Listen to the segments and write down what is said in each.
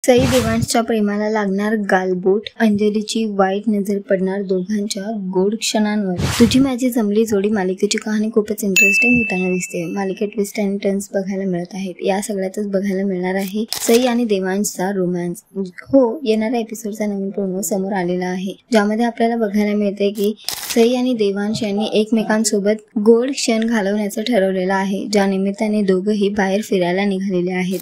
सई देवांशच्या प्रेमाला लागणार गालबोट, अंजलीची वाईट नजर पडणार दोघांच्या गोड क्षणांवर. तुझी माझी जमली जोडी मालिकेची कहाणी खूपच इंटरेस्टिंग होताना दिसते. मालिकेत ट्विस्ट अँड टर्न्स बघायला मिळत आहेत. या सगळ्यातच बघायला मिळणार आहे सई आणि देवांशचा रोमॅन्स. हो, येणाऱ्या एपिसोडचा नवीन प्रोमो समोर आलेला आहे, ज्यामध्ये आपल्याला बघायला मिळते की सई आणि देवांश यांनी एकमेकांसोबत गोड क्षण घालवण्याचं ठरवलेलं आहे, ज्या निमित्ताने दोघंही बाहेर फिरायला निघालेले आहेत.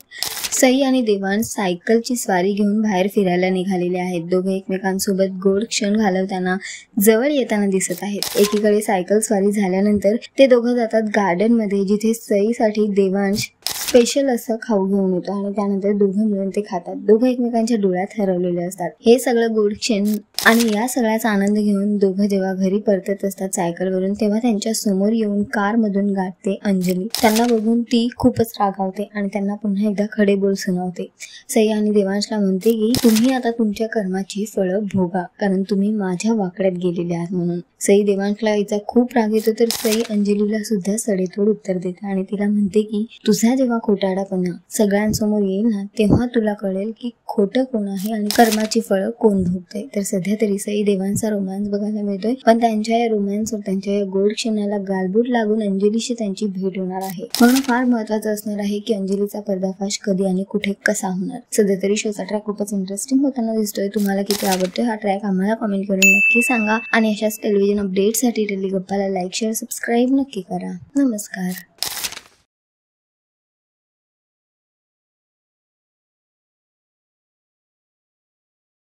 सई आणि देवांश सायकलची स्वारी घेऊन बाहेर फिरायला निघालेले आहेत. दोघे एकमेकांसोबत गोड क्षण घालवताना जवळ येताना दिसत आहेत. एकीकडे सायकल स्वारी झाल्यानंतर ते दोघं जातात गार्डन मध्ये, जिथे सईसाठी देवांश स्पेशल असं खाऊ घेऊन येतो आणि त्यानंतर दोघं मिळून ते खातात. दोघं एकमेकांच्या डोळ्यात हरवलेले असतात. हे सगळं गोड क्षण आणि या सगळ्याचा आनंद घेऊन दोघं जेव्हा घरी परतत असतात सायकलवरून, तेव्हा त्यांच्या समोर येऊन कार मधून गाठते अंजली. त्यांना बघून ती खूपच रागावते आणि त्यांना पुन्हा एकदा खडे बोल सुनावते. सई आणि देवांशला म्हणते की तुम्ही आता तुमच्या कर्माची फळं भोगा, कारण तुम्ही माझ्या वाकड्यात गेलेले आहात म्हणून. सई देवांशला याचा खूप राग येतो, तर सई अंजलीला सुद्धा सडेतोड उत्तर देते आणि तिला म्हणते की तुझा जेव्हा खोटारडेपणा सगळ्यांसमोर येईल ना, तेव्हा तुला कळेल की खोटं कोण आहे आणि कर्माची फळं कोण भोगते. तर सध्या तरी सई देवांशचा रोमॅन्स बघायला मिळतोय, पण त्यांच्या या रोमॅन्सवर, त्यांच्या या गोड क्षणाला गालबोट लागून अंजलीशी त्यांची भेट होणार आहे. म्हणून फार महत्वाचं असणार आहे की अंजलीचा पर्दाफाश कधी आणि कुठे कसा होणार. सध्या तरी शोचा ट्रॅक खूपच इंटरेस्टिंग होताना दिसतोय. तुम्हाला किती आवडतोय हा ट्रॅक आम्हाला कमेंट करून नक्की सांगा आणि अशाच टेलिव्हिजन अपडेटसाठी डेली गप्पाला लाईक, शेअर, सबस्क्राईब नक्की करा. नमस्कार.